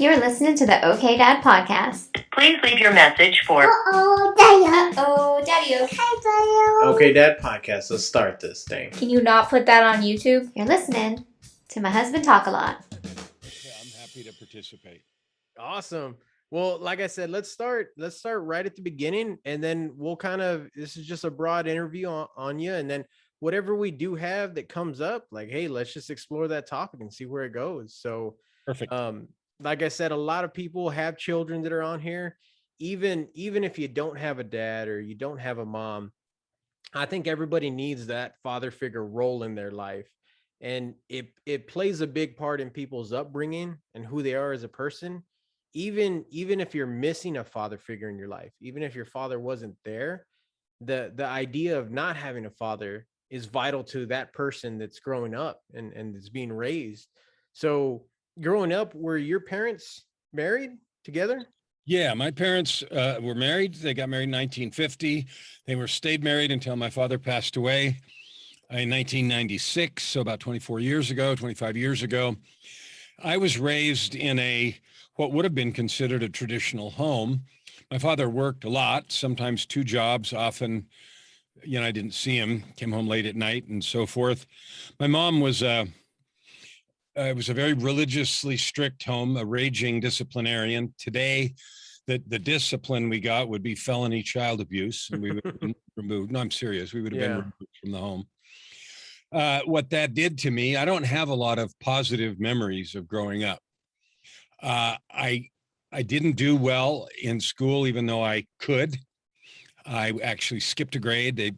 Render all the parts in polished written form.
You're listening to the OK Dad podcast. Please leave your message for Daddy. Okay, Dad podcast. Let's start this thing. Can you not put that on YouTube? You're listening to my husband talk a lot. Yeah, I'm happy to participate. Awesome. Well, like I said, let's start right at the beginning, and then we'll this is just a broad interview on you, and then whatever we do have that comes up, like, hey, let's just explore that topic and see where it goes. So Perfect. Like I said, a lot of people have children that are on here. Even if you don't have a dad or you don't have a mom, I think everybody needs that father figure role in their life. And it plays a big part in people's upbringing and who they are as a person. Even if you're missing a father figure in your life, even if your father wasn't there, the idea of not having a father is vital to that person that's growing up and is being raised. So growing up, were your parents married together? Yeah, my parents were married. They got married in 1950. They stayed married until my father passed away in 1996. So about 25 years ago. I was raised in what would have been considered a traditional home. My father worked a lot, sometimes two jobs, often, I didn't see him, came home late at night and so forth. My mom was it was a very religiously strict home, a raging disciplinarian. Today, the discipline we got would be felony child abuse, and we would have been removed. No, I'm serious. We would have been removed from the home. What that did to me, I don't have a lot of positive memories of growing up. I didn't do well in school, even though I could. I actually skipped a grade,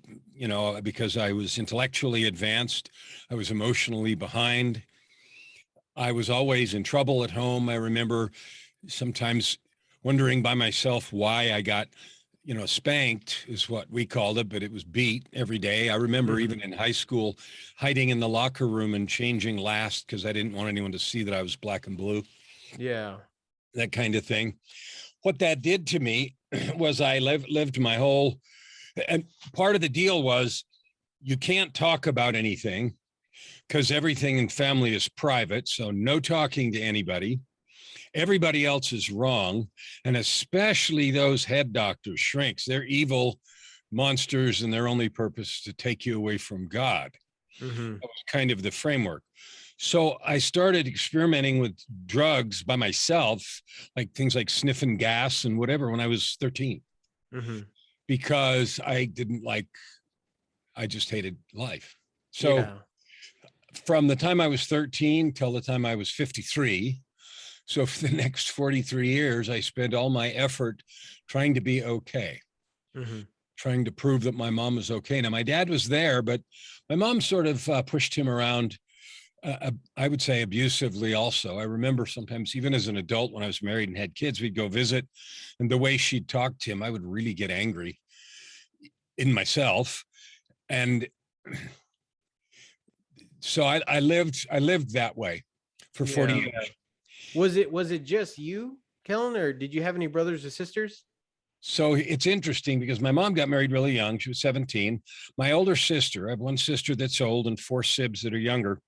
because I was intellectually advanced. I was emotionally behind. I was always in trouble at home. I remember sometimes wondering by myself why I got, spanked is what we called it, but it was beat every day. I remember even in high school hiding in the locker room and changing last because I didn't want anyone to see that I was black and blue. Yeah. That kind of thing. What that did to me was I lived my whole, and part of the deal was you can't talk about anything because everything in family is private. So no talking to anybody. Everybody else is wrong. And especially those head doctors, shrinks, they're evil monsters and their only purpose is to take you away from God. Mm-hmm. That was kind of the framework. So I started experimenting with drugs by myself, like things like sniffing gas and whatever when I was 13, because I just hated life. So from the time I was 13 till the time I was 53, so for the next 43 years, I spent all my effort trying to be okay, trying to prove that my mom was okay. Now, my dad was there, but my mom sort of pushed him around, I would say abusively also. I remember sometimes, even as an adult, when I was married and had kids, we'd go visit, and the way she'd talk to him, I would really get angry in myself. And so I lived that way for 40 years. Was it just you, Kellan, or did you have any brothers or sisters? So it's interesting because my mom got married really young. She was 17. My older sister, I have one sister that's old and four sibs that are younger.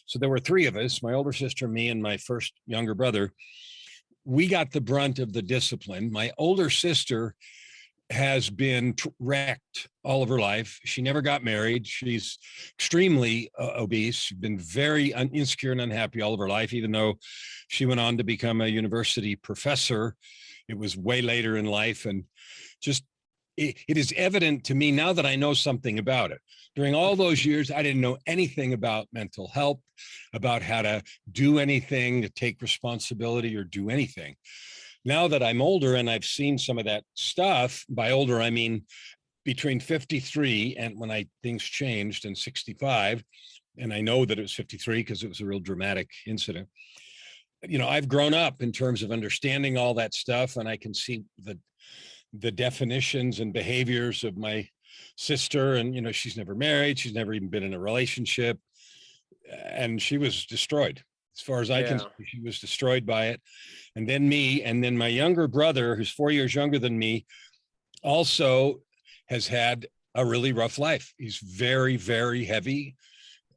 So there were three of us, my older sister, me, and my first younger brother. We got the brunt of the discipline. My older sister has been wrecked all of her life. She never got married. She's extremely obese. She's been very insecure and unhappy all of her life, even though she went on to become a university professor. It was way later in life. And just, it is evident to me now that I know something about it. During all those years, I didn't know anything about mental health, about how to do anything, to take responsibility or do anything. Now that I'm older and I've seen some of that stuff, by older, I mean between 53 and when things changed and 65, and I know that it was 53 because it was a real dramatic incident. I've grown up in terms of understanding all that stuff, and I can see the definitions and behaviors of my sister. And, she's never married. She's never even been in a relationship. And she was destroyed. As far as I can see, she was destroyed by it. And then me, and then my younger brother, who's 4 years younger than me, also has had a really rough life. He's very, very heavy.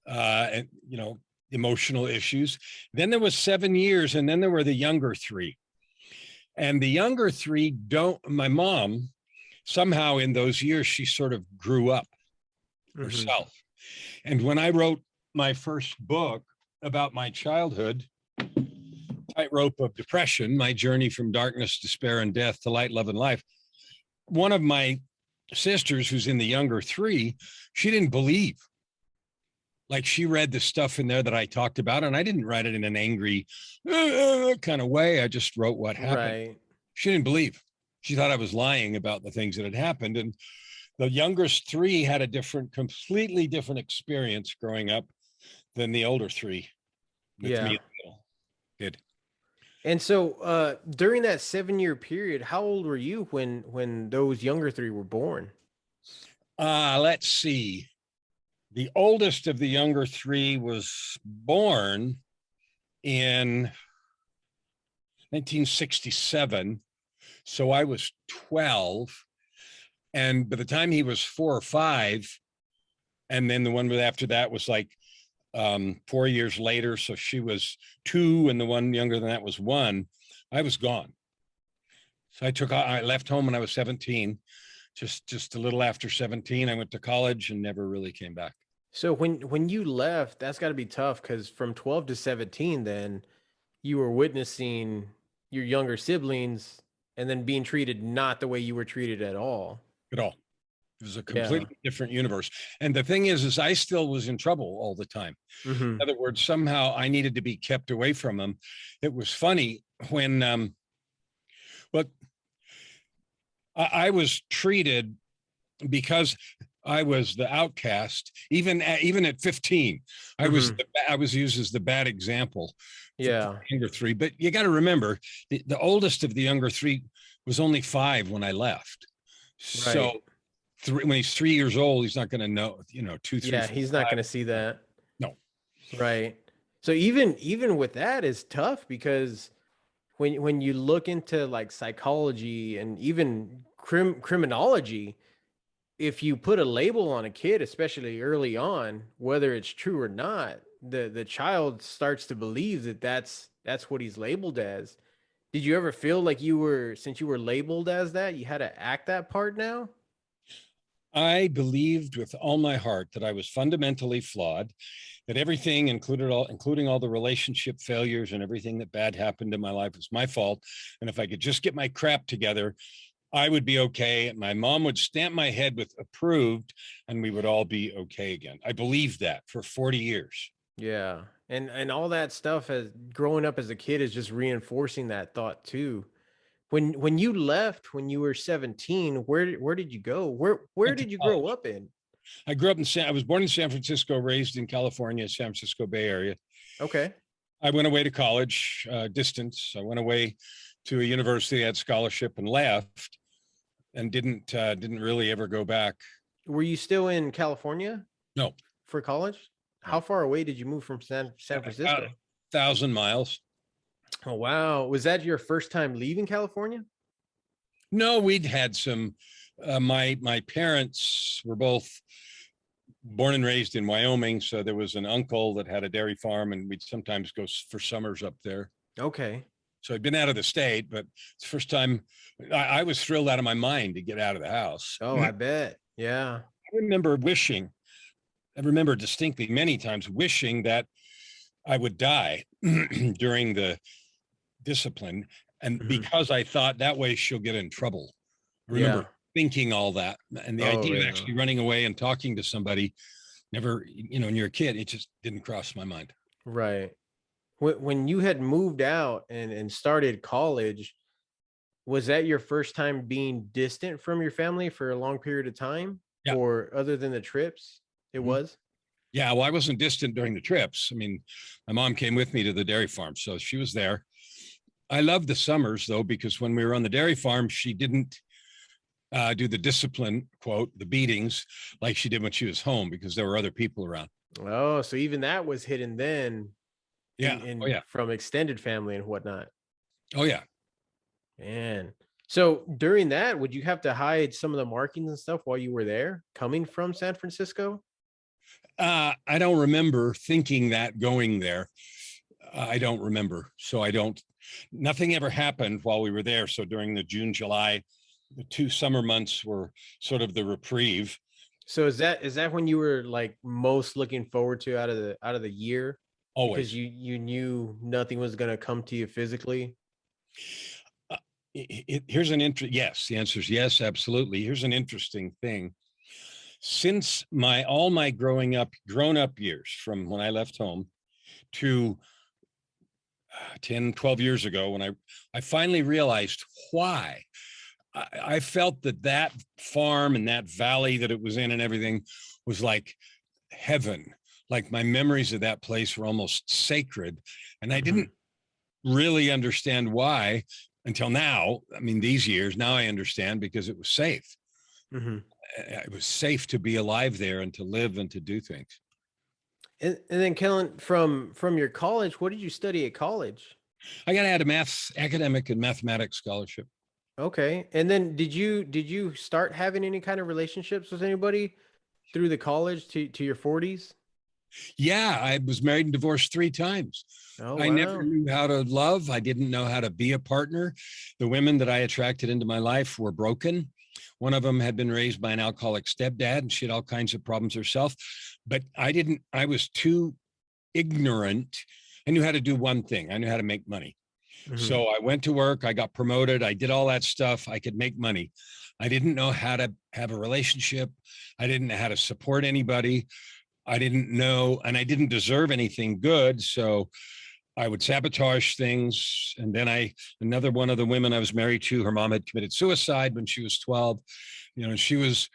And, emotional issues. Then there was 7 years, and then there were the younger three. And the younger three my mom, somehow in those years, she sort of grew up herself. And when I wrote my first book about my childhood, Tightrope of Depression, my journey from darkness, despair, and death to light, love, and life, one of my sisters, who's in the younger three, she didn't believe. Like, she read the stuff in there that I talked about, and I didn't write it in an angry kind of way. I just wrote what happened. Right. She didn't believe. She thought I was lying about the things that had happened. And the youngest three had a completely different experience growing up than the older three. Yeah. Me did. And so during that 7-year period, how old were you when those younger three were born? Let's see. The oldest of the younger three was born in 1967. So I was 12. And by the time he was 4 or 5, and then the one after that was like 4 years later. So she was 2, and the one younger than that was 1. I was gone. So I left home when I was 17, just a little after 17. I went to college and never really came back. So when you left, that's got to be tough, because from 12 to 17, then you were witnessing your younger siblings and then being treated not the way you were treated at all. At all. It was a completely different universe. And the thing is I still was in trouble all the time. In other words, somehow I needed to be kept away from them. It was funny when, I was treated, because I was the outcast, even at 15. I was used as the bad example. Yeah. Younger three. But you got to remember, the oldest of the younger three was only 5 when I left. Right. So when he's 3 years old, he's not going to know, 2, 3. Yeah, 4, he's not going to see that. No. Right. So even with that is tough, because when you look into like psychology and even criminology, if you put a label on a kid, especially early on, whether it's true or not, the child starts to believe that that's what he's labeled as. Did you ever feel like since you were labeled as that, you had to act that part now? I believed with all my heart that I was fundamentally flawed, that everything, including all the relationship failures and everything that bad happened in my life, was my fault. And if I could just get my crap together, I would be okay. My mom would stamp my head with approved, and we would all be okay again. I believed that for 40 years. Yeah. And all that stuff, as growing up as a kid, is just reinforcing that thought too. When you left when you were 17, where did you go? Where did you grow up in? I grew up I was born in San Francisco, raised in California, San Francisco Bay Area. Okay. I went away to college, distance. I went away to a university, had scholarship, and left, and didn't really ever go back. Were you still in California? No. For college? How far away did you move from San Francisco? About 1,000 miles. Oh, wow. Was that your first time leaving California? No, we'd had some, my parents were both born and raised in Wyoming. So there was an uncle that had a dairy farm, and we'd sometimes go for summers up there. Okay. So I'd been out of the state, but it's the first time I was thrilled out of my mind to get out of the house. Oh, I bet. Yeah. I remember distinctly many times wishing that I would die during the discipline. And because I thought that way she'll get in trouble. I remember thinking all that. And the idea of actually running away and talking to somebody, never, when you're a kid, it just didn't cross my mind. Right. When you had moved out and started college, was that your first time being distant from your family for a long period of time? Yeah. Or other than the trips, it was? Yeah, well, I wasn't distant during the trips. I mean, my mom came with me to the dairy farm, so she was there. I loved the summers, though, because when we were on the dairy farm, she didn't do the discipline, quote, the beatings, like she did when she was home, because there were other people around. Oh, so even that was hidden then. Yeah. From extended family and whatnot. Oh, yeah. Man. So during that, would you have to hide some of the markings and stuff while you were there, coming from San Francisco? I don't remember thinking that going there. I don't remember. So nothing ever happened while we were there. So during the June, July, the 2 summer months were sort of the reprieve. So is that when you were like most looking forward to out of the year? Always. Because you knew nothing was going to come to you physically? Here's an yes, the answer is yes, absolutely. Here's an interesting thing. Since all my grown up years, from when I left home to 10, 12 years ago, when I finally realized why I felt that farm and that valley that it was in and everything was like heaven. Like my memories of that place were almost sacred. And I didn't really understand why until now. I mean, these years, now I understand, because it was safe. It was safe to be alive there and to live and to do things. And then Kellan, from your college, what did you study at college? I got a academic and mathematics scholarship. Okay. And then did you start having any kind of relationships with anybody through the college to your 40s? Yeah, I was married and divorced 3 times. Oh, I wow. never knew how to love. I didn't know how to be a partner. The women that I attracted into my life were broken. One of them had been raised by an alcoholic stepdad, and she had all kinds of problems herself. But I was too ignorant. I knew how to do one thing. I knew how to make money. So I went to work, I got promoted, I did all that stuff. I could make money. I didn't know how to have a relationship. I didn't know how to support anybody. I didn't know, and I didn't deserve anything good. So I would sabotage things. And then another one of the women I was married to, her mom had committed suicide when she was 12. She was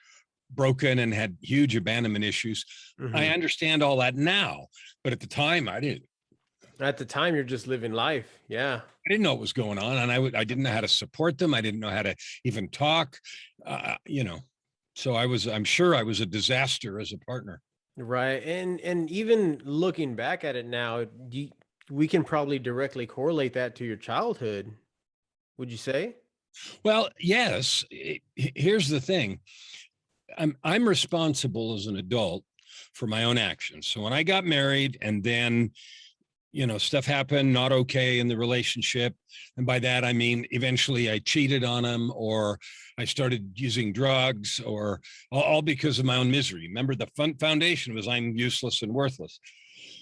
broken and had huge abandonment issues. I understand all that now, but at the time I didn't. At the time, you're just living life. Yeah. I didn't know what was going on, and I didn't know how to support them. I didn't know how to even talk, So I'm sure I was a disaster as a partner. Right. And even looking back at it now, we can probably directly correlate that to your childhood. Would you say? Well, yes. Here's the thing. I'm responsible as an adult for my own actions. So when I got married, and then stuff happened, not okay in the relationship. And by that, I mean, eventually I cheated on him, or I started using drugs, or all because of my own misery. Remember, the foundation was I'm useless and worthless.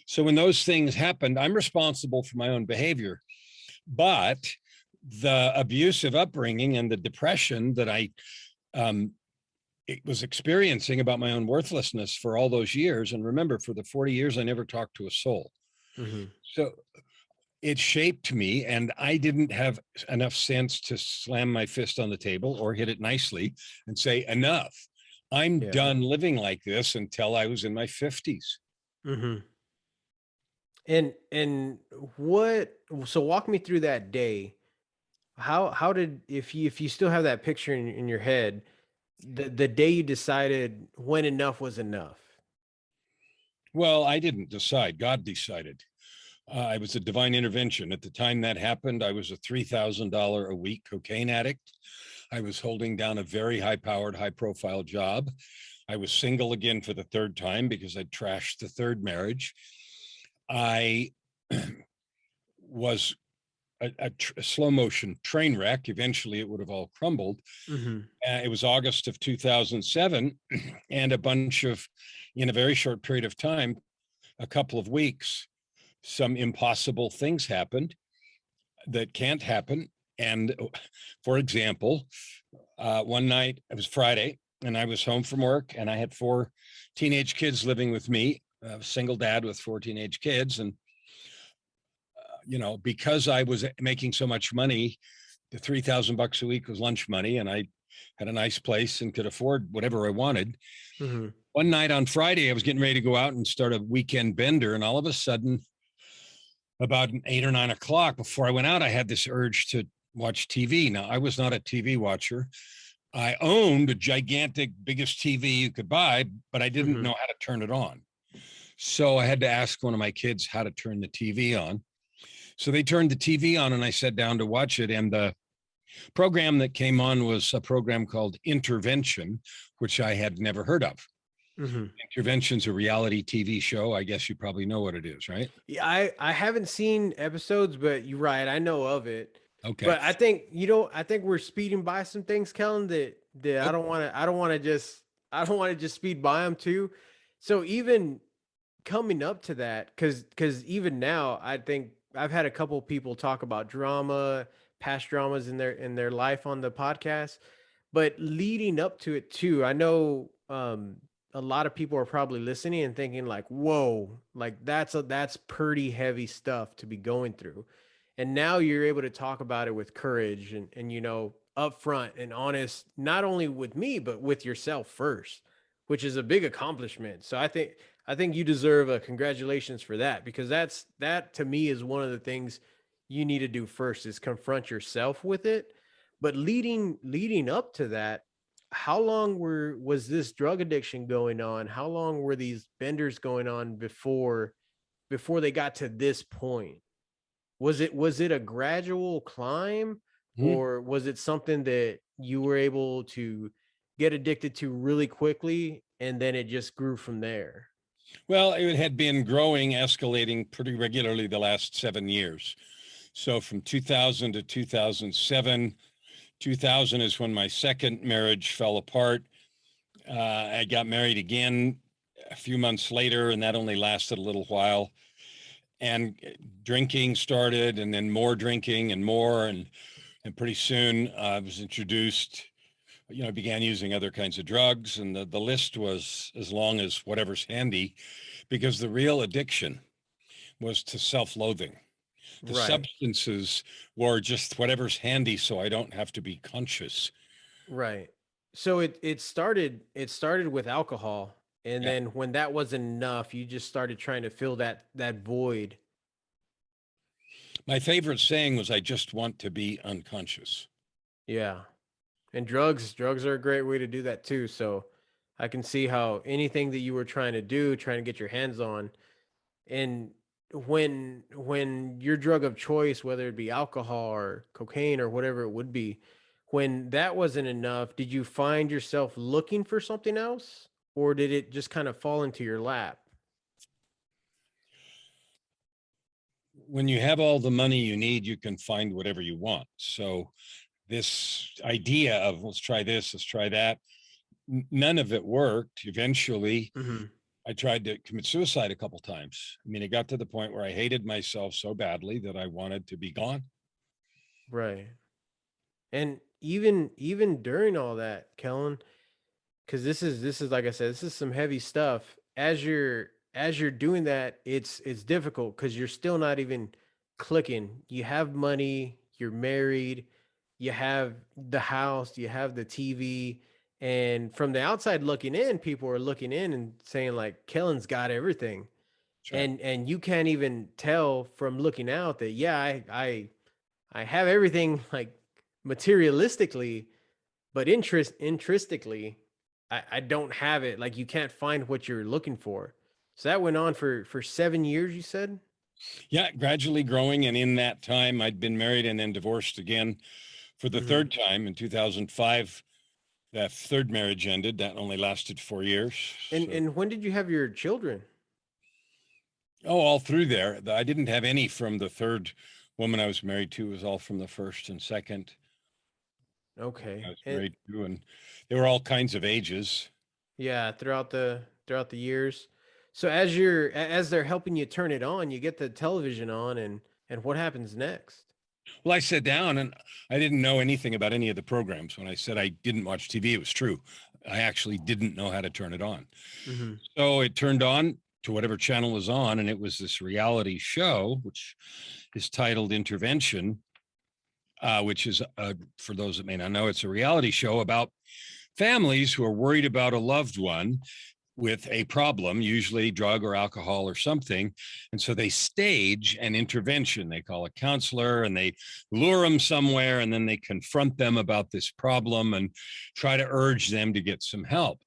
So when those things happened, I'm responsible for my own behavior. But the abusive upbringing and the depression that I was experiencing about my own worthlessness for all those years. And remember, for the 40 years, I never talked to a soul. So it shaped me, and I didn't have enough sense to slam my fist on the table or hit it nicely and say, enough. I'm done living like this until I was in my 50s. And so walk me through that day. How did, if you still have that picture in your head, the day you decided when enough was enough? Well, I didn't decide. God decided. It was a divine intervention. At the time that happened, I was a $3,000 a week cocaine addict. I was holding down a very high-powered, high-profile job. I was single again for the 3rd time because I'd trashed the 3rd marriage. I was a slow motion train wreck. Eventually, it would have all crumbled. It was August of 2007, and in a very short period of time, a couple of weeks, some impossible things happened that can't happen. And for example, one night, it was Friday, and I was home from work, and I had 4 teenage kids living with me, a single dad with 4 teenage kids. And because I was making so much money, the $3,000 a week was lunch money, and I had a nice place and could afford whatever I wanted. One night on Friday, I was getting ready to go out and start a weekend bender, and all of a sudden, about 8 or 9 o'clock, before I went out, I had this urge to watch TV. Now, I was not a TV watcher. I owned a gigantic, biggest TV you could buy, but I didn't know how to turn it on. So I had to ask one of my kids how to turn the TV on. So they turned the TV on, and I sat down to watch it. And the program that came on was a program called Intervention, which I had never heard of. Mhm. Intervention's a reality TV show. I guess you probably know what it is, right? Yeah, I haven't seen episodes, but you're right. I know of it. Okay. But I think, I think we're speeding by some things, Kellen, that Oh, I don't want to just I don't want to just speed by them too. So even coming up to that, because even now, I think I've had a couple people talk about drama, past dramas in their life on the podcast, but leading up to it too, I know a lot of people are probably listening and thinking like, "Whoa, like that's pretty heavy stuff to be going through." And now you're able to talk about it with courage and upfront and honest, not only with me but with yourself first, which is a big accomplishment. So I think you deserve a congratulations for that, because that to me is one of the things you need to do first, is confront yourself with it. But leading up to that, how long was this drug addiction going on? How long were these benders going on before they got to this point? Was it a gradual climb, hmm. or was it something that you were able to get addicted to really quickly and then it just grew from there? Well, it had been growing, escalating pretty regularly the last 7 years. So from 2000 to 2007, 2000 is when my second marriage fell apart. I got married again a few months later, and that only lasted a little while. And drinking started, and then more drinking and more. And pretty soon I was introduced, I began using other kinds of drugs. And the list was as long as whatever's handy, because the real addiction was to self loathing. The Right. substances were just whatever's handy so I don't have to be conscious. Right. So it started with alcohol, and Yeah. then when that wasn't enough, you just started trying to fill that void. My favorite saying was, I just want to be unconscious. Yeah. And drugs are a great way to do that too. So I can see how anything that you were trying to do, trying to get your hands on, and when your drug of choice, whether it be alcohol or cocaine or whatever it would be, when that wasn't enough, did you find yourself looking for something else, or did it just kind of fall into your lap? When you have all the money you need, you can find whatever you want. So this idea of let's try this, let's try that, none of it worked. Eventually, Hmm. I tried to commit suicide a couple times. I mean, it got to the point where I hated myself so badly that I wanted to be gone. Right. And even during all that, Kellen, because this is like I said, this is some heavy stuff. As you're doing that, it's difficult because you're still not even clicking. You have money, you're married, you have the house, you have the TV, and from the outside looking in, people are looking in and saying like, Kellen's got everything. That's right. And you can't even tell from looking out that, yeah, I have everything, like, materialistically, but intrinsically, I don't have it. Like, you can't find what you're looking for. So that went on for 7 years, you said? Yeah, gradually growing. And in that time, I'd been married and then divorced again for the Hmm. third time in 2005. That third marriage ended. That only lasted 4 years. So, And when did you have your children? oh, all through there. I didn't have any from the third woman I was married to. It was all from the first and second I Okay. was And married to. And they were all kinds of ages. yeah, throughout the years. So as they're helping you turn it on, you get the television on, and what happens next? Well, I sat down and I didn't know anything about any of the programs. When I said I didn't watch TV, it was true. I actually didn't know how to turn it on. Hmm. So it turned on to whatever channel was on, and it was this reality show, which is titled Intervention, which is, for those that may not know, it's a reality show about families who are worried about a loved one with a problem, usually drug or alcohol or something. And so they stage an intervention. They call a counselor and they lure them somewhere, and then they confront them about this problem and try to urge them to get some help.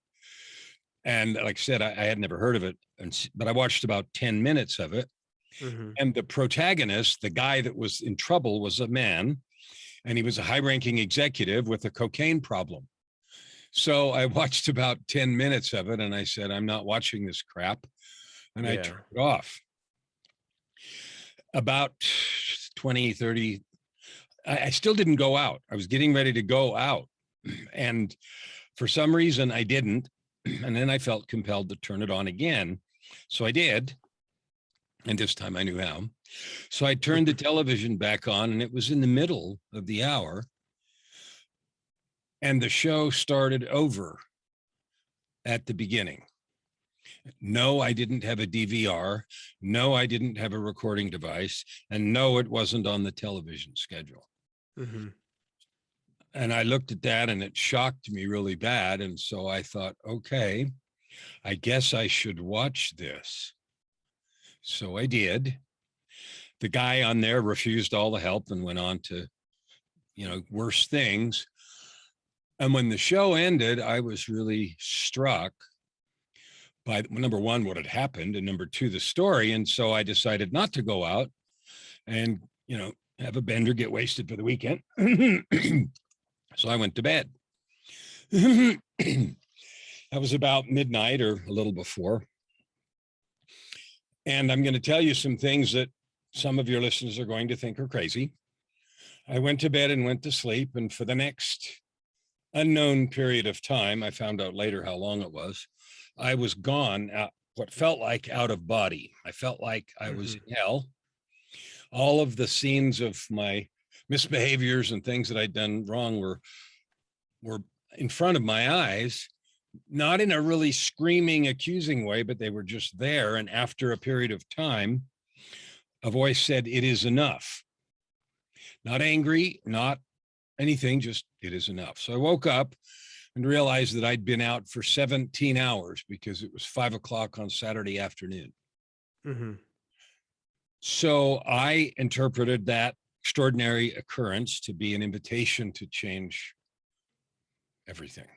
And like I said, I had never heard of it, but I watched about 10 minutes of it. Hmm. And the protagonist, the guy that was in trouble, was a man, and he was a high ranking executive with a cocaine problem. So I watched about 10 minutes of it and I said, I'm not watching this crap. And I Yeah. turned it off. About 20, 30, I still didn't go out. I was getting ready to go out. And for some reason, I didn't. And then I felt compelled to turn it on again. So I did. And this time I knew how. So I turned the television back on, and it was in the middle of the hour. And the show started over at the beginning. No, I didn't have a DVR. No, I didn't have a recording device. And no, it wasn't on the television schedule. Mm-hmm. And I looked at that and it shocked me really bad. And so I thought, okay, I guess I should watch this. So I did. The guy on there refused all the help and went on to, worse things. And when the show ended, I was really struck by, number one, what had happened, and number two, the story. And so I decided not to go out and, have a bender, get wasted for the weekend. So I went to bed. That was about midnight or a little before. And I'm going to tell you some things that some of your listeners are going to think are crazy. I went to bed and went to sleep. And for the next unknown period of time, I found out later how long it was, I was gone, out, what felt like out of body. I felt like I was in hell. All of the scenes of my misbehaviors and things that I'd done wrong were in front of my eyes, not in a really screaming, accusing way, but they were just there. And after a period of time, a voice said, "It is enough." Not angry, not anything, just "it is enough." So I woke up and realized that I'd been out for 17 hours because it was 5:00 on Saturday afternoon. Mm-hmm. So I interpreted that extraordinary occurrence to be an invitation to change everything.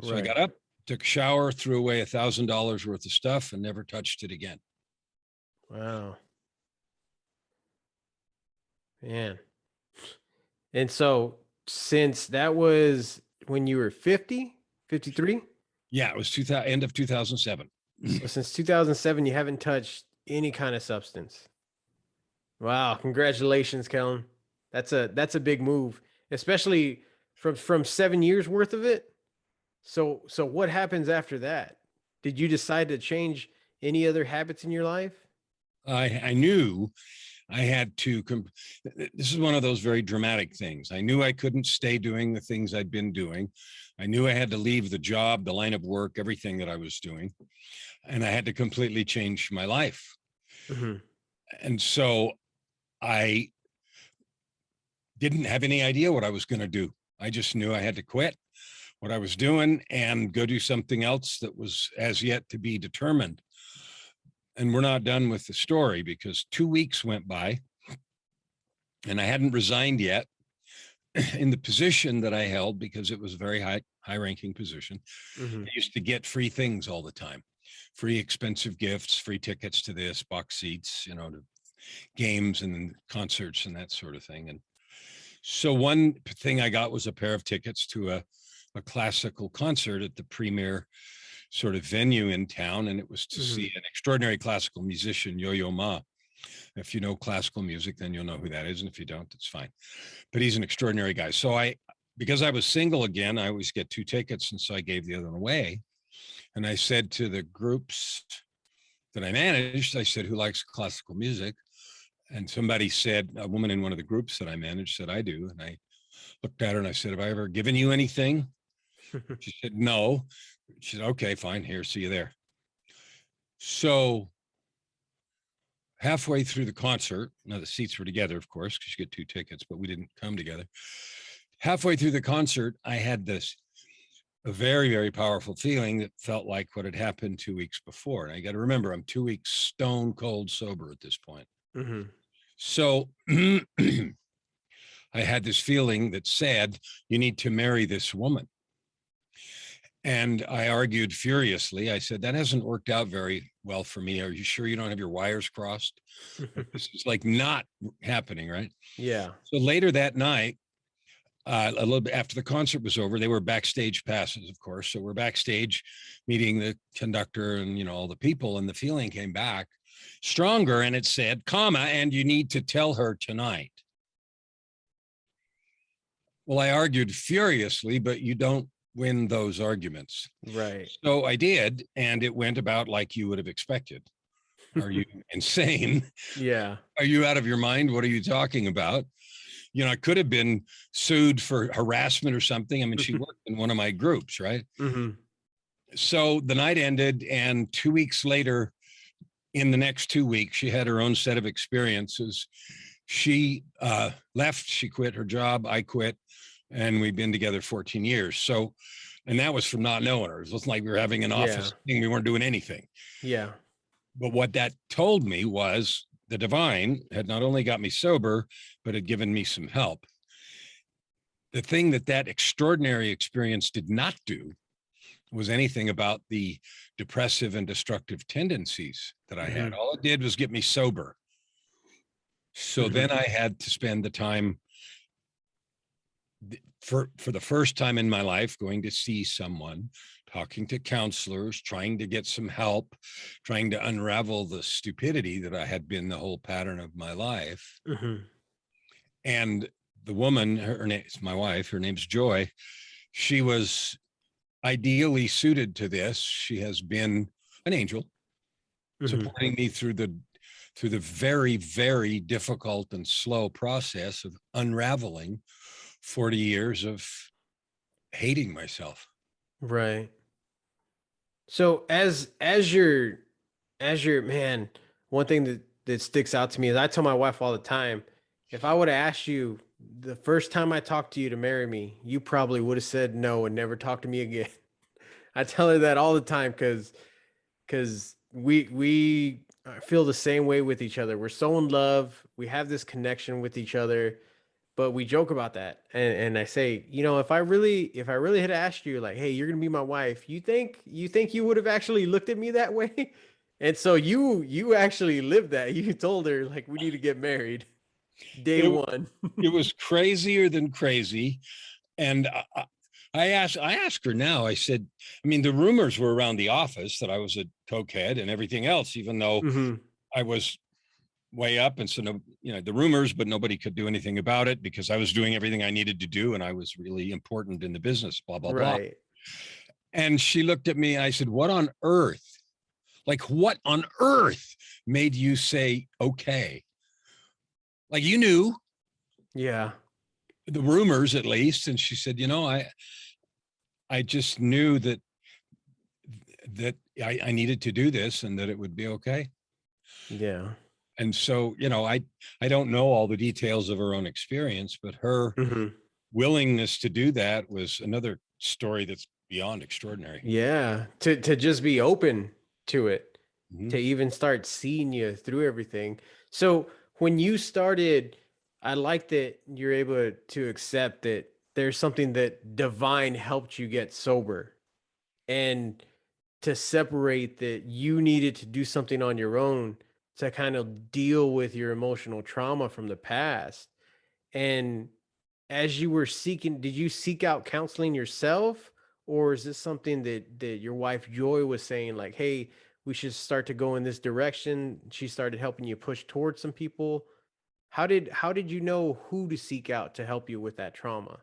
So I got up, took a shower, threw away $1,000 worth of stuff, and never touched it again. Wow. Man. And so since that was when you were 50, 53? Yeah, it was end of 2007. So since 2007, you haven't touched any kind of substance. Wow. Congratulations, Kellan. That's a big move, especially from 7 years worth of it. So what happens after that? Did you decide to change any other habits in your life? I knew I had to, this is one of those very dramatic things. I knew I couldn't stay doing the things I'd been doing. I knew I had to leave the job, the line of work, everything that I was doing. And I had to completely change my life. Mm-hmm. And so I didn't have any idea what I was going to do. I just knew I had to quit what I was doing and go do something else that was as yet to be determined. And we're not done with the story because 2 weeks went by and I hadn't resigned yet in the position that I held because it was a very high ranking position. Mm-hmm. I used to get free things all the time, free expensive gifts, free tickets to this, box seats, to games and concerts and that sort of thing. And so one thing I got was a pair of tickets to a classical concert at the premier sort of venue in town. And it was to see an extraordinary classical musician, Yo-Yo Ma. If you know classical music, then you'll know who that is. And if you don't, it's fine. But he's an extraordinary guy. So because I was single again, I always get 2 tickets. And so I gave the other one away. And I said to the groups that I managed, I said, "Who likes classical music?" And somebody said, a woman in one of the groups that I managed said, "I do." And I looked at her and I said, "Have I ever given you anything?" She said, "No." She said, "Okay, fine. Here, see you there." So halfway through the concert, now the seats were together, of course, because you get 2 tickets, but we didn't come together. Halfway through the concert, I had a very, very powerful feeling that felt like what had happened 2 weeks before. And I got to remember, I'm 2 weeks stone cold sober at this point. Mm-hmm. So I had this feeling that said, "You need to marry this woman." And I argued furiously. I said, "That hasn't worked out very well for me. Are you sure you don't have your wires crossed? This is like not happening, right?" Yeah. So later that night, a little bit after the concert was over. They were backstage passes, of course. So we're backstage meeting the conductor and, all the people, and the feeling came back stronger. And it said, and you need to tell her tonight. Well, I argued furiously, but you don't win those arguments. Right. So I did, and it went about like you would have expected. Are you insane? Yeah. Are you out of your mind? What are you talking about? I could have been sued for harassment or something. I mean, she worked in one of my groups, right? Mm-hmm. So the night ended, and 2 weeks later, in the next 2 weeks, she had her own set of experiences. She left, she quit her job, I quit, and we've been together 14 years. So, and that was from not knowing her. It wasn't like we were having an office thing. We weren't doing anything. Yeah. But what that told me was the divine had not only got me sober, but had given me some help. The thing that extraordinary experience did not do was anything about the depressive and destructive tendencies that I had. All it did was get me sober. So then I had to spend the time for the first time in my life going to see someone, talking to counselors, trying to get some help, trying to unravel the stupidity that I had been the whole pattern of my life. And the woman, her name's my wife, her name's Joy. She was ideally suited to this. She has been an angel, supporting me through the very, very difficult and slow process of unraveling 40 years of hating myself. Right. So as your man, one thing that sticks out to me is I tell my wife all the time, if I would have asked you the first time I talked to you to marry me, you probably would have said no and never talked to me again. I tell her that all the time because we feel the same way with each other. We're so in love. We have this connection with each other, but we joke about that. And I say, if I really had asked you like, hey, you're going to be my wife, you think you would have actually looked at me that way? And so you actually lived that. You told her like, we need to get married day one. It was crazier than crazy. And I asked her now, I said, I mean, the rumors were around the office that I was a cokehead and everything else, even though I was way up. And so, the rumors, but nobody could do anything about it because I was doing everything I needed to do. And I was really important in the business, blah, blah, blah. And she looked at me and I said, what on earth made you say, okay? Like you knew. Yeah. The rumors at least. And she said, I just knew that I needed to do this and that it would be okay. Yeah. And so, I don't know all the details of her own experience, but her willingness to do that was another story that's beyond extraordinary. Yeah. To just be open to it, to even start seeing you through everything. So when you started, I like that you're able to accept that there's something that divine helped you get sober, and to separate that you needed to do something on your own to kind of deal with your emotional trauma from the past. And as you were seeking, did you seek out counseling yourself, or is this something that your wife Joy was saying like, hey, we should start to go in this direction? She started helping you push towards some people. How did you know who to seek out to help you with that trauma?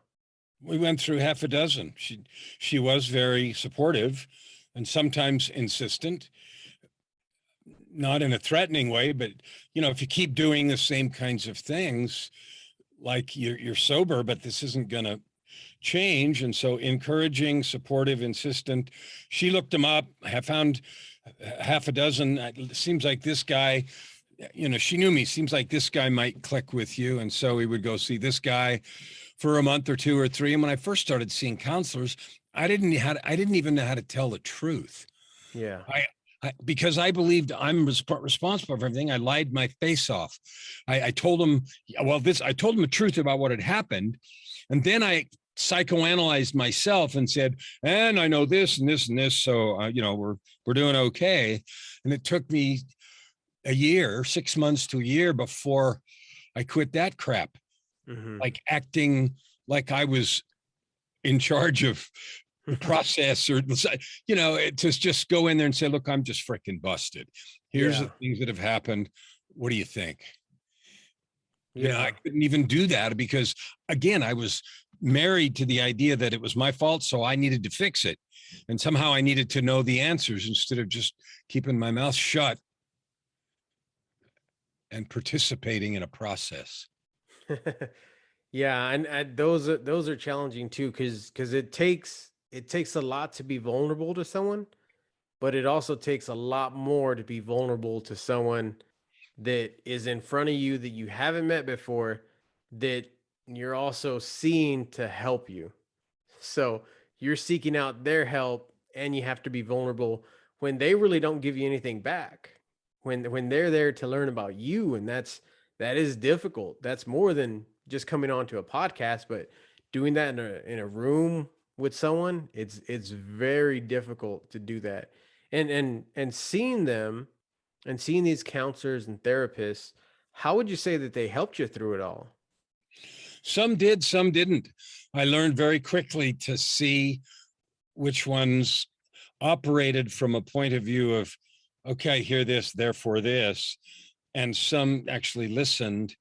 We went through half a dozen. She was very supportive and sometimes insistent, not in a threatening way, but if you keep doing the same kinds of things, like you're sober, but this isn't going to change. And so encouraging, supportive, insistent. She looked them up. I found half a dozen. It seems like this guy, she knew me. Seems like this guy might click with you. And so we would go see this guy for a month or two or three. And when I first started seeing counselors, I didn't even know how to tell the truth. Yeah. Because I believed I'm responsible for everything. I lied my face off. I told him, I told him the truth about what had happened. And then I psychoanalyzed myself and said, and I know this and this and this. So, we're doing okay. And it took me a year, 6 months to a year before I quit that crap. Like acting like I was in charge of the process, or to just go in there and say, look, I'm just freaking busted. Here's the things that have happened. What do you think? I couldn't even do that because, again, I was married to the idea that it was my fault, so I needed to fix it. And somehow I needed to know the answers instead of just keeping my mouth shut and participating in a process. Yeah, and those are challenging too, because it takes a lot to be vulnerable to someone, but it also takes a lot more to be vulnerable to someone that is in front of you that you haven't met before, that you're also seeing to help you. So you're seeking out their help, and you have to be vulnerable when they really don't give you anything back. When they're there to learn about you, and that is difficult. That's more than just coming onto a podcast, but doing that in a room with someone, it's very difficult to do that. And seeing them, and seeing these counselors and therapists, how would you say that they helped you through it all? Some did, some didn't. I learned very quickly to see which ones operated from a point of view of, okay, I hear this, therefore this. And some actually listened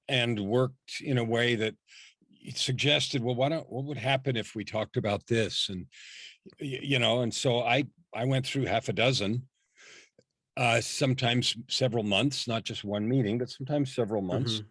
and worked in a way that suggested, well, what would happen if we talked about this? And, and so I went through half a dozen, sometimes several months, not just one meeting, but sometimes several months. Mhm.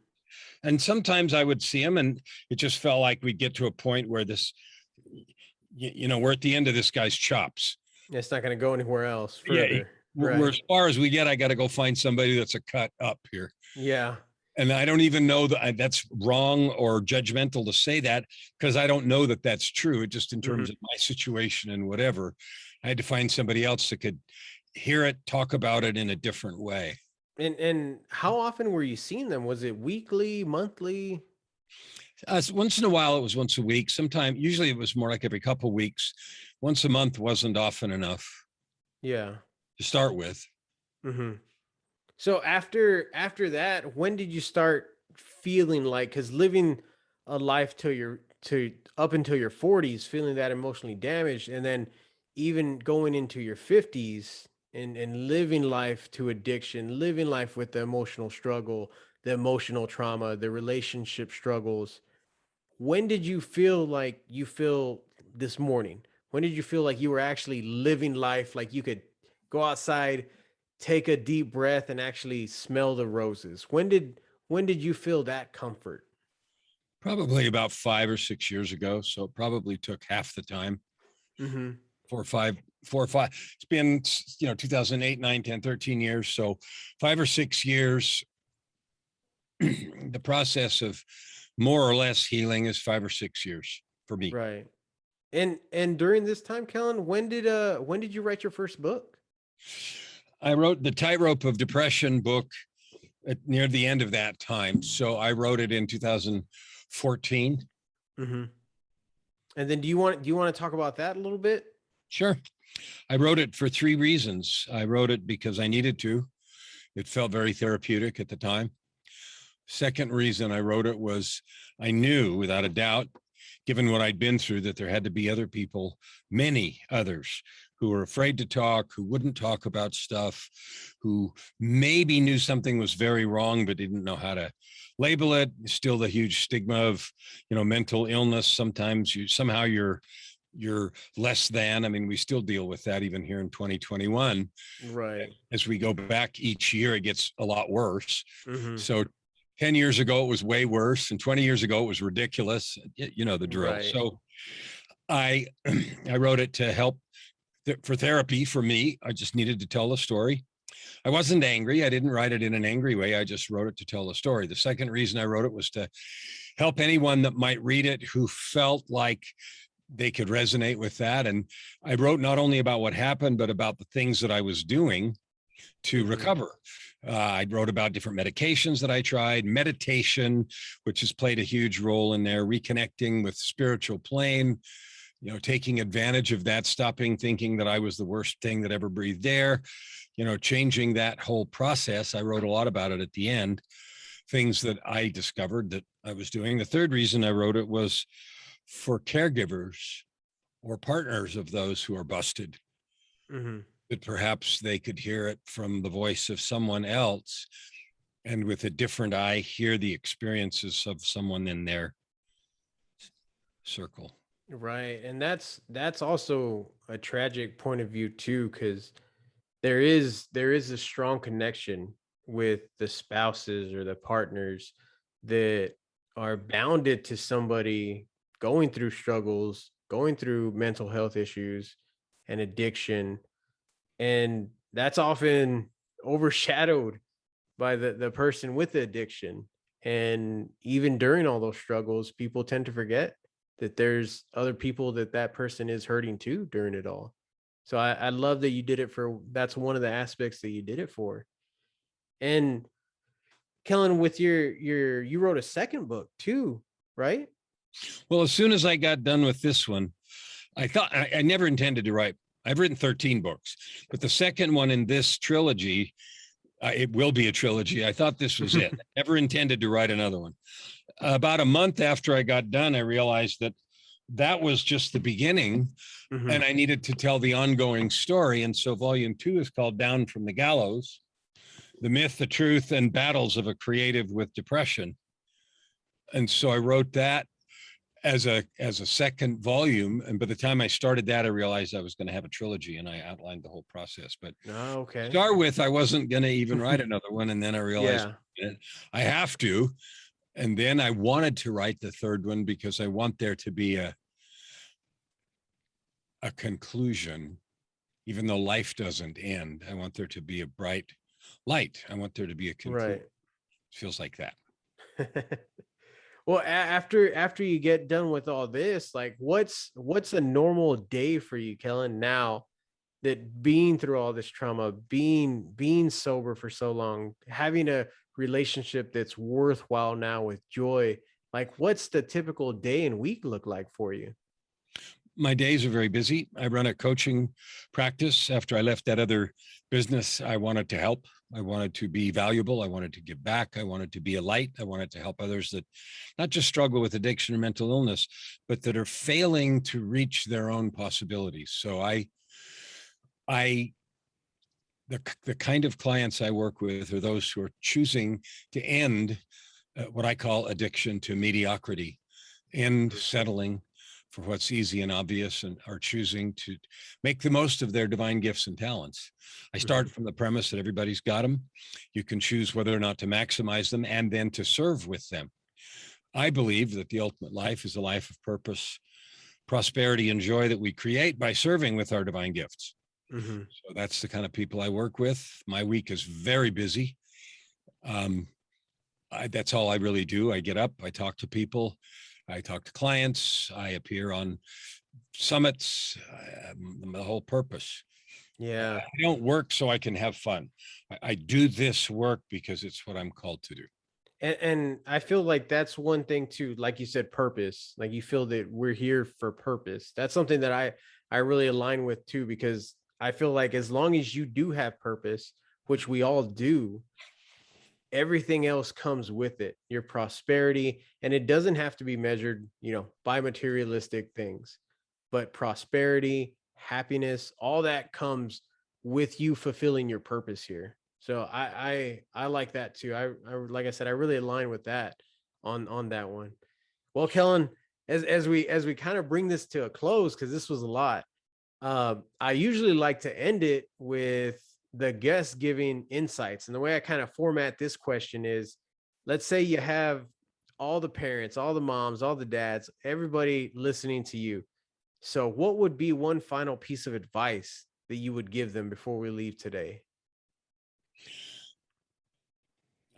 And sometimes I would see them, and it just felt like we'd get to a point where we're at the end of this guy's chops. It's not going to go anywhere else further. We're as far as we get. I got to go find somebody that's a cut up here. Yeah. And I don't even know that that's wrong or judgmental to say that, because I don't know that that's true. It just in terms of my situation and whatever, I had to find somebody else that could hear it, talk about it in a different way. And how often were you seeing them? Was it weekly, monthly? Once in a while, it was once a week. Usually it was more like every couple of weeks. Once a month wasn't often enough. Yeah. To start with. Mm-hmm. So after that, when did you start feeling like, because living a life to up until your 40s, feeling that emotionally damaged, and then even going into your 50s and living life to addiction, living life with the emotional struggle, the emotional trauma, the relationship struggles. When did you feel like you feel this morning? When did you feel like you were actually living life, like you could go outside, take a deep breath, and actually smell the roses? When did you feel that comfort? Probably about 5 or 6 years ago. So it probably took half the time. Mm-hmm. 4 or 5. It's been, 2008, 9, 10, 13 years. So 5 or 6 years. The process of more or less healing is 5 or 6 years for me. Right. And during this time, Kellan, when did you write your first book? I wrote the Tightrope of Depression book near the end of that time. So I wrote it in 2014. Mm-hmm. And then do you want to talk about that a little bit? Sure. I wrote it for 3 reasons. I wrote it because I needed to. It felt very therapeutic at the time. Second reason I wrote it was I knew without a doubt, given what I'd been through, that there had to be other people, many others, who were afraid to talk, who wouldn't talk about stuff, who maybe knew something was very wrong, but didn't know how to label it. Still the huge stigma of, mental illness. Sometimes you're less than. I mean, we still deal with that even here in 2021. Right. As we go back each year, it gets a lot worse. Mm-hmm. So 10 years ago, it was way worse. And 20 years ago, it was ridiculous. You know the drill. Right. So I wrote it to help for therapy for me. I just needed to tell a story. I wasn't angry. I didn't write it in an angry way. I just wrote it to tell a story. The second reason I wrote it was to help anyone that might read it who felt like they could resonate with that. And I wrote not only about what happened, but about the things that I was doing to recover. I wrote about different medications that I tried, meditation, which has played a huge role in there, reconnecting with spiritual plane, taking advantage of that, stopping thinking that I was the worst thing that ever breathed air, changing that whole process. I wrote a lot about it at the end. things that I discovered that I was doing. The third reason I wrote it was for caregivers or partners of those who are busted, that perhaps they could hear it from the voice of someone else, and with a different eye, hear the experiences of someone in their circle. Right. And that's also a tragic point of view too, because there is a strong connection with the spouses or the partners that are bounded to somebody going through struggles, going through mental health issues and addiction. And that's often overshadowed by the person with the addiction. And even during all those struggles, people tend to forget that there's other people that person is hurting too during it all. So I love that you did it for, that's one of the aspects that you did it for. And Kellan, with you wrote a second book too, right? Well, as soon as I got done with this one, I thought I never intended to write. I've written 13 books, but the second one in this trilogy, it will be a trilogy. I thought this was it. Never intended to write another one. About a month after I got done, I realized that that was just the beginning, and I needed to tell the ongoing story. And so volume 2 is called Down from the Gallows: The Myth, the Truth, and Battles of a Creative with Depression. And so I wrote that as a second volume. And by the time I started that, I realized I was going to have a trilogy, and I outlined the whole process. But okay. start with, I wasn't going to even write another one. And then I realized I have to. And then I wanted to write the third one because I want there to be a conclusion, even though life doesn't end. I want there to be a bright light. I want there to be a conclusion. Right. It feels like that. Well, after you get done with all this, like what's a normal day for you, Kellan, now that being through all this trauma, being sober for so long, having a relationship that's worthwhile now with joy, like what's the typical day and week look like for you? My days are very busy. I run a coaching practice. After I left that other business, I wanted to help. I wanted to be valuable. I wanted to give back. I wanted to be a light. I wanted to help others that not just struggle with addiction or mental illness, but that are failing to reach their own possibilities. So the kind of clients I work with are those who are choosing to end what I call addiction to mediocrity, end settling for what's easy and obvious, and are choosing to make the most of their divine gifts and talents. I start from the premise that everybody's got them. You can choose whether or not to maximize them and then to serve with them. I believe that the ultimate life is a life of purpose, prosperity, and joy that we create by serving with our divine gifts. So that's the kind of people I work with. My week is very busy. That's all I really do. I get up, I talk to people, I talk to clients, I appear on summits, the whole purpose. Yeah. I don't work so I can have fun. I do this work because it's what I'm called to do. And I feel like that's one thing too, like you said, purpose. Like you feel that we're here for purpose. That's something that I really align with too, because I feel like as long as you do have purpose, which we all do, everything else comes with it, your prosperity. And it doesn't have to be measured, by materialistic things, but prosperity, happiness, all that comes with you fulfilling your purpose here. So I like that too. I like I said, I really align with that on that one. Well, Kellan, as we kind of bring this to a close, because this was a lot, I usually like to end it with the guest giving insights. And the way I kind of format this question is, let's say you have all the parents, all the moms, all the dads, everybody listening to you. So what would be one final piece of advice that you would give them before we leave today?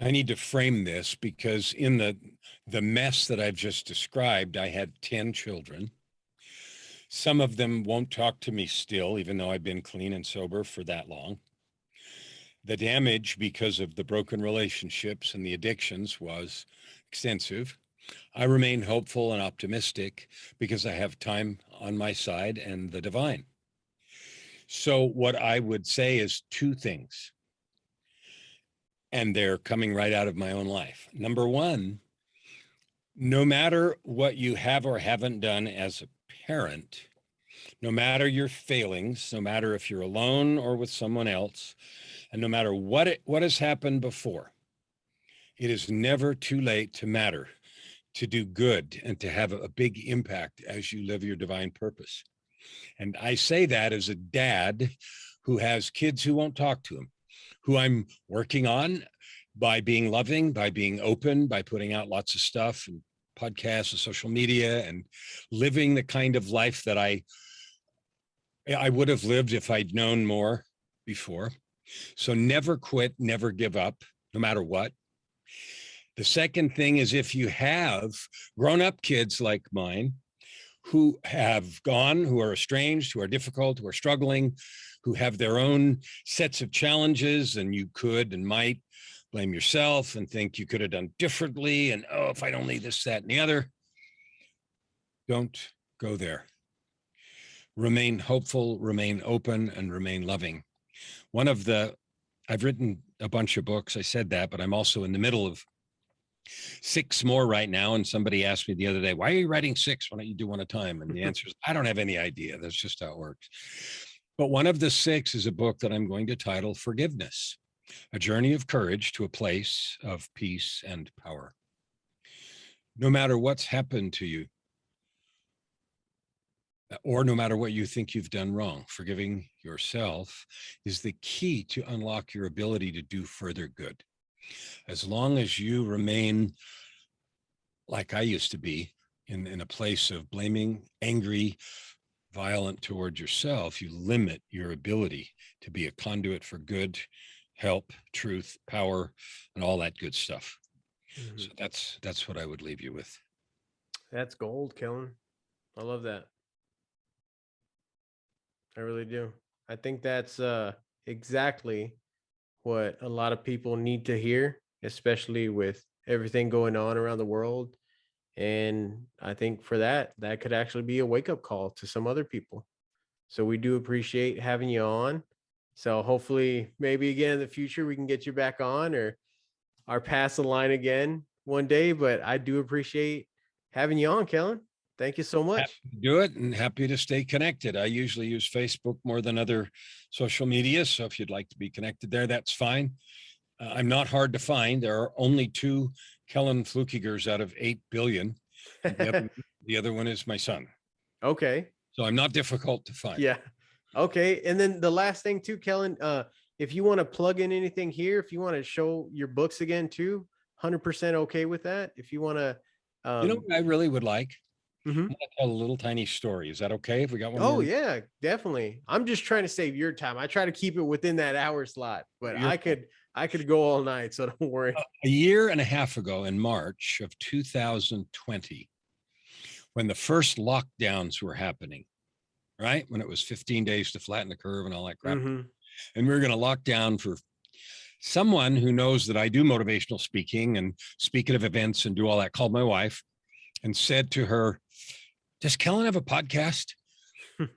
I need to frame this because in the mess that I've just described, I had 10 children. Some of them won't talk to me still, even though I've been clean and sober for that long. The damage because of the broken relationships and the addictions was extensive. I remain hopeful and optimistic because I have time on my side and the divine. So what I would say is two things. and they're coming right out of my own life. Number one, no matter what you have or haven't done as a parent, no matter your failings, no matter if you're alone or with someone else, and no matter what has happened before, it is never too late to matter, to do good, and to have a big impact as you live your divine purpose. And I say that as a dad who has kids who won't talk to him, who I'm working on by being loving, by being open, by putting out lots of stuff and podcasts and social media, and living the kind of life that I would have lived if I'd known more before. So never quit, never give up, no matter what. The second thing is, if you have grown-up kids like mine who have gone, who are estranged, who are difficult, who are struggling, who have their own sets of challenges, and you could and might blame yourself and think you could have done differently, and oh, if I'd only this, that, and the other. Don't go there. Remain hopeful, remain open, and remain loving. I've written a bunch of books, I said that, but I'm also in the middle of 6 more right now. And somebody asked me the other day, why are you writing 6? Why don't you do one at a time? And the answer is, I don't have any idea. That's just how it works. But one of the 6 is a book that I'm going to title Forgiveness, a journey of courage to a place of peace and power. No matter what's happened to you, or no matter what you think you've done wrong, forgiving yourself is the key to unlock your ability to do further good. As long as you remain like I used to be, in a place of blaming, angry, violent towards yourself, you limit your ability to be a conduit for good, help, truth, power, and all that good stuff. Mm-hmm. So that's what I would leave you with. That's gold, Kellan. I love that. I really do. I think that's exactly what a lot of people need to hear, especially with everything going on around the world. And I think for that could actually be a wake-up call to some other people. So we do appreciate having you on. So hopefully maybe again in the future we can get you back on, or our paths align again one day. But I do appreciate having you on, Kellan. Thank you so much. Happy to do it, and happy to stay connected. I usually use Facebook more than other social media. So if you'd like to be connected there, that's fine. I'm not hard to find. There are only 2 Kellan Flukigers out of 8 billion. The other one is my son. Okay. So I'm not difficult to find. Yeah. Okay. And then the last thing too, Kellan, if you want to plug in anything here, if you want to show your books again too, 100% okay with that. If you want to, you know what I really would like? Mm-hmm. I'm gonna tell a little tiny story. Is that okay if we got one? Oh, yeah, definitely. I'm just trying to save your time. I try to keep it within that hour slot, but I could go all night, so don't worry. A year and a half ago in March of 2020, when the first lockdowns were happening, right? When it was 15 days to flatten the curve and all that crap. Mm-hmm. And we were going to lock down for someone who knows that I do motivational speaking and speak at events and do all that, called my wife and said to her, does Kellan have a podcast?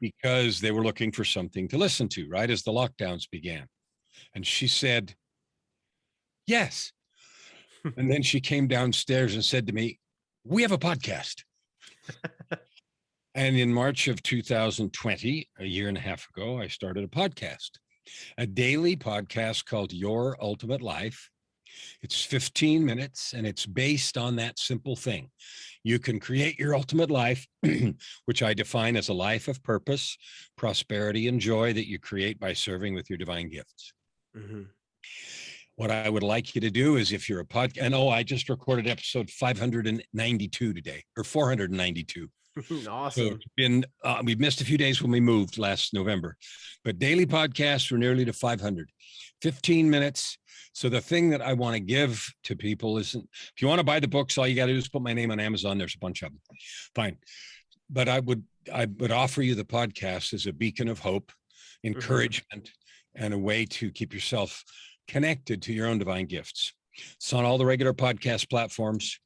Because they were looking for something to listen to, right, as the lockdowns began. And she said, yes. And then she came downstairs and said to me, we have a podcast. And in March of 2020, a year and a half ago, I started a podcast, a daily podcast called Your Ultimate Life. It's 15 minutes, and it's based on that simple thing. You can create your ultimate life, which I define as a life of purpose, prosperity, and joy that you create by serving with your divine gifts. Mm-hmm. What I would like you to do is, if you're a podcast, and I just recorded episode 592 today, or 492. Awesome. So it's been, we've missed a few days when we moved last November, but daily podcasts, we're nearly to 500, 15 minutes. So the thing that I want to give to people isn't, if you want to buy the books, all you got to do is put my name on Amazon. There's a bunch of them. Fine. But I would offer you the podcast as a beacon of hope, encouragement, and a way to keep yourself connected to your own divine gifts. It's on all the regular podcast platforms.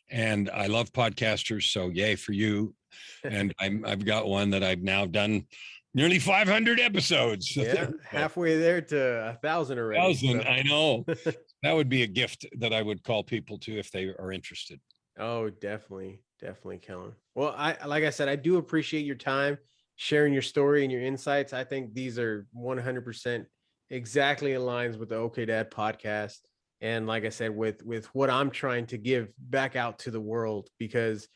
And I love podcasters. So yay for you. And I've got one that I've now done nearly 500 episodes. Yeah, halfway there to 1,000 already. 1,000, so. I know. that would be a gift that I would call people to if they are interested. Oh, definitely, Kellan. Well, like I said, I do appreciate your time, sharing your story and your insights. I think these are 100% exactly aligns with the OK Dad podcast, and like I said, with what I'm trying to give back out to the world. Because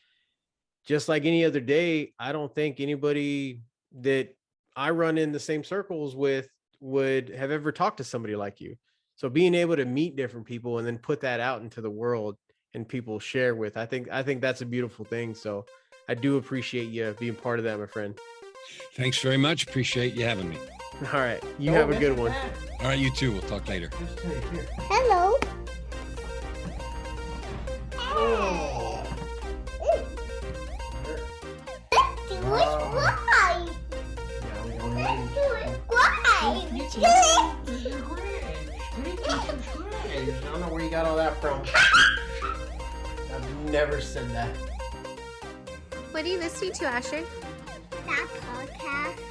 just like any other day, I don't think anybody that I run in the same circles with would have ever talked to somebody like you. So being able to meet different people and then put that out into the world and people share with, I think that's a beautiful thing. So I do appreciate you being part of that, my friend. Thanks very much. Appreciate you having me. All right. You have a good one. All right, you too. We'll talk later. Hello. I don't know where you got all that from. I've never said that. What are you listening to, Asher? That podcast.